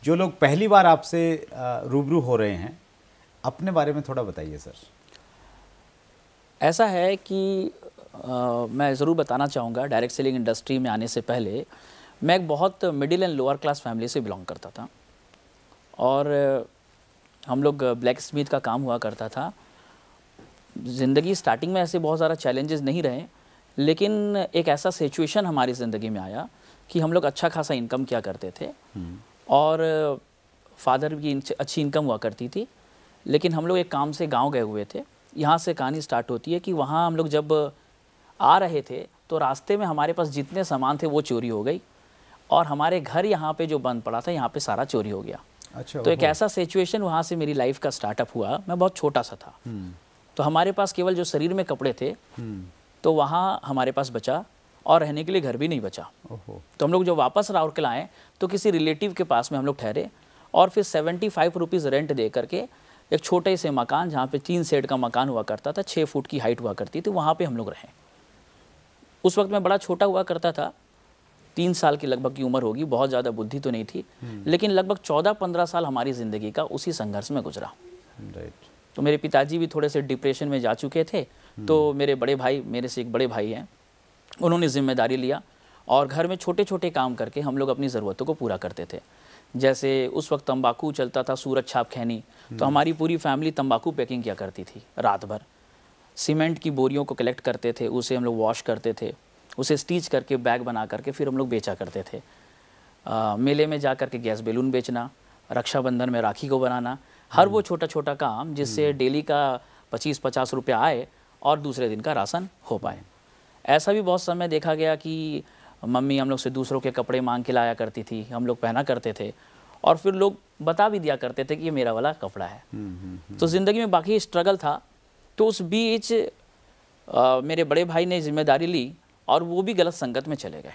जो लोग पहली बार आपसे रूबरू हो रहे हैं, अपने बारे में थोड़ा बताइए सर। ऐसा है कि मैं ज़रूर बताना चाहूँगा, डायरेक्ट सेलिंग इंडस्ट्री में आने से पहले मैं एक बहुत middle and lower class family से बिलोंग करता था और हम लोग ब्लैक स्मिथ का काम हुआ करता था। ज़िंदगी स्टार्टिंग में ऐसे बहुत ज़्यादा चैलेंजेस नहीं रहे, लेकिन एक ऐसा सिचुएशन हमारी ज़िंदगी में आया कि हम लोग अच्छा खासा इनकम किया करते थे और फादर की अच्छी इनकम हुआ करती थी। लेकिन हम लोग एक काम से गांव गए हुए थे। यहाँ से कहानी स्टार्ट होती है कि वहाँ हम लोग जब आ रहे थे तो रास्ते में हमारे पास जितने सामान थे वो चोरी हो गई और हमारे घर यहाँ पे जो बंद पड़ा था यहाँ पे सारा चोरी हो गया। अच्छा। तो एक ऐसा सिचुएशन वहाँ से मेरी लाइफ का स्टार्टअप हुआ। मैं बहुत छोटा सा था, तो हमारे पास केवल जो शरीर में कपड़े थे तो वहाँ हमारे पास बचा और रहने के लिए घर भी नहीं बचा। तो हम लोग जब वापस राउरकेला आए तो किसी रिलेटिव के पास में हम लोग ठहरे और फिर 75 रुपीज़ रेंट दे करके एक छोटे से मकान, जहाँ पे 3 शेड का मकान हुआ करता था, 6 फुट की हाइट हुआ करती थी, वहाँ पे हम लोग रहे। उस वक्त मैं बड़ा छोटा हुआ करता था, 3 साल की लगभग की उम्र होगी, बहुत ज़्यादा बुद्धि तो नहीं थी, लेकिन लगभग 14-15 साल हमारी ज़िंदगी का उसी संघर्ष में गुजरा। तो मेरे पिताजी भी थोड़े से डिप्रेशन में जा चुके थे, तो मेरे बड़े भाई, मेरे से एक बड़े भाई हैं, उन्होंने जिम्मेदारी लिया और घर में छोटे छोटे काम करके हम लोग अपनी ज़रूरतों को पूरा करते थे। जैसे उस वक्त तंबाकू चलता था, सूरज छाप खैनी, तो हमारी पूरी फैमिली तंबाकू पैकिंग किया करती थी। रात भर सीमेंट की बोरियों को कलेक्ट करते थे, उसे हम लोग वॉश करते थे, उसे स्टिच करके बैग बना करके फिर हम लोग बेचा करते थे। मेले में जा कर के गैस बैलून बेचना, रक्षाबंधन में राखी को बनाना, हर वो छोटा छोटा काम जिससे डेली का 25-50 रुपया आए और दूसरे दिन का राशन हो पाए। ऐसा भी बहुत समय देखा गया कि मम्मी हम लोग से दूसरों के कपड़े मांग के लाया करती थी, हम लोग पहना करते थे और फिर लोग बता भी दिया करते थे कि ये मेरा वाला कपड़ा है। तो ज़िंदगी में बाकी स्ट्रगल था। तो उस बीच मेरे बड़े भाई ने जिम्मेदारी ली और वो भी गलत संगत में चले गए।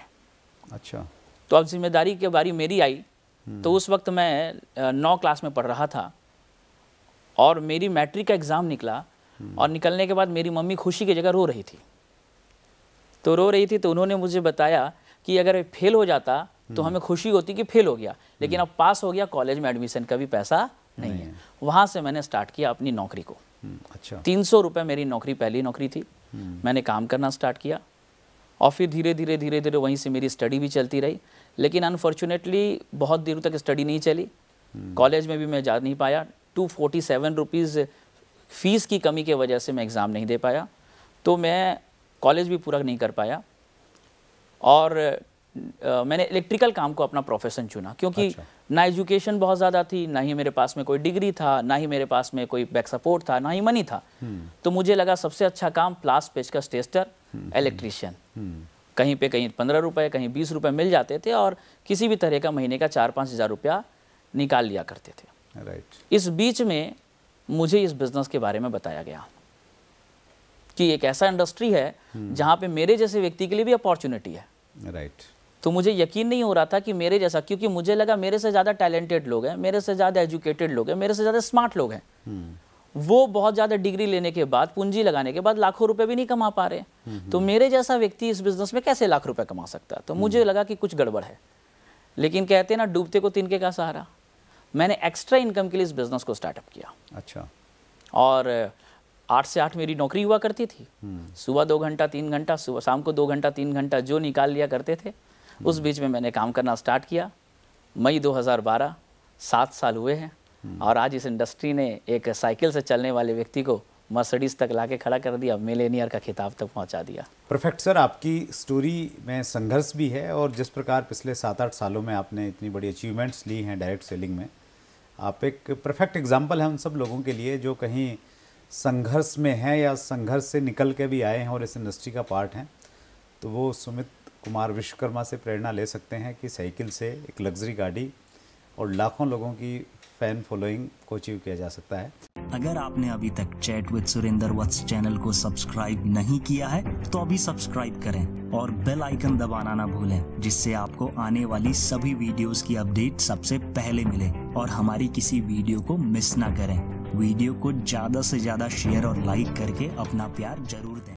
अच्छा। तो अब जिम्मेदारी की बारी मेरी आई। तो उस वक्त मैं 9 क्लास में पढ़ रहा था और मेरी मैट्रिक का एग्ज़ाम निकला और निकलने के बाद मेरी मम्मी खुशी की जगह रो रही थी। तो रो रही थी तो उन्होंने मुझे बताया कि अगर फेल हो जाता तो हमें खुशी होती कि फेल हो गया, लेकिन अब पास हो गया, कॉलेज में एडमिशन का भी पैसा नहीं है। वहाँ से मैंने स्टार्ट किया अपनी नौकरी को। अच्छा। 300 रुपये मेरी नौकरी, पहली नौकरी थी। मैंने काम करना स्टार्ट किया और फिर धीरे धीरे वहीं से मेरी स्टडी भी चलती रही। लेकिन अनफॉर्चुनेटली बहुत देर तक स्टडी नहीं चली, कॉलेज में भी मैं जा नहीं पाया। 247 रुपीज़ फीस की कमी के वजह से मैं एग्ज़ाम नहीं दे पाया, तो मैं कॉलेज भी पूरा नहीं कर पाया और मैंने इलेक्ट्रिकल काम को अपना प्रोफेशन चुना, क्योंकि अच्छा। ना एजुकेशन बहुत ज़्यादा थी, ना ही मेरे पास में कोई डिग्री था, ना ही मेरे पास में कोई बैक सपोर्ट था, ना ही मनी था। तो मुझे लगा सबसे अच्छा काम प्लास पेचकस टेस्टर, इलेक्ट्रीशियन। कहीं पे कहीं 15 रुपये, कहीं 20 रुपये मिल जाते थे और किसी भी तरह का महीने का 4-5 हज़ार रुपया निकाल लिया करते थे। राइट। इस बीच में मुझे इस बिज़नेस के बारे में बताया गया कि एक ऐसा इंडस्ट्री है जहाँ पे मेरे जैसे व्यक्ति के लिए भी अपॉर्चुनिटी है। राइट। तो मुझे यकीन नहीं हो रहा था कि मेरे जैसा, क्योंकि मुझे लगा मेरे से ज़्यादा टैलेंटेड लोग हैं, मेरे से ज़्यादा एजुकेटेड लोग हैं, मेरे से ज़्यादा स्मार्ट लोग हैं, वो बहुत ज़्यादा डिग्री लेने के बाद, पूंजी लगाने के बाद लाखों रुपए भी नहीं कमा पा रहे। तो मेरे जैसा व्यक्ति इस बिज़नेस में कैसे लाख रुपए कमा सकता है? तो मुझे लगा कि कुछ गड़बड़ है। लेकिन कहते हैं ना, डूबते को तिनके का सहारा। मैंने एक्स्ट्रा इनकम के लिए इस बिज़नेस को स्टार्टअप किया। अच्छा। और 8 से 8 मेरी नौकरी हुआ करती थी। सुबह 2 घंटा 3 घंटा, सुबह शाम को 2 घंटा 3 घंटा जो निकाल लिया करते थे। उस बीच में मैंने काम करना स्टार्ट किया। मई 2012, 7 साल हुए हैं और आज इस इंडस्ट्री ने एक साइकिल से चलने वाले व्यक्ति को मर्सिडीज तक लाके खड़ा कर दिया, मिलेनियर का खिताब तक पहुंचा दिया। परफेक्ट सर, आपकी स्टोरी में संघर्ष भी है और जिस प्रकार पिछले 7-8 सालों में आपने इतनी बड़ी अचीवमेंट्स ली हैं डायरेक्ट सेलिंग में, आप एक परफेक्ट एग्जाम्पल हैं उन सब लोगों के लिए जो कहीं संघर्ष में हैं या संघर्ष से निकल के भी आए हैं और इस इंडस्ट्री का पार्ट हैं। तो वो सुमित कुमार विश्वकर्मा से प्रेरणा ले सकते हैं कि साइकिल से एक लग्जरी गाड़ी और लाखों लोगों की फैन फॉलोइंग को अचीव किया जा सकता है। अगर आपने अभी तक chat with Surendra Vats channel को सब्सक्राइब नहीं किया है तो अभी सब्सक्राइब करें और बेल आइकन दबाना ना भूलें, जिससे आपको आने वाली सभी वीडियोस की अपडेट सबसे पहले मिले और हमारी किसी वीडियो को मिस ना करें। वीडियो को ज़्यादा से ज़्यादा शेयर और लाइक करके अपना प्यार जरूर दें।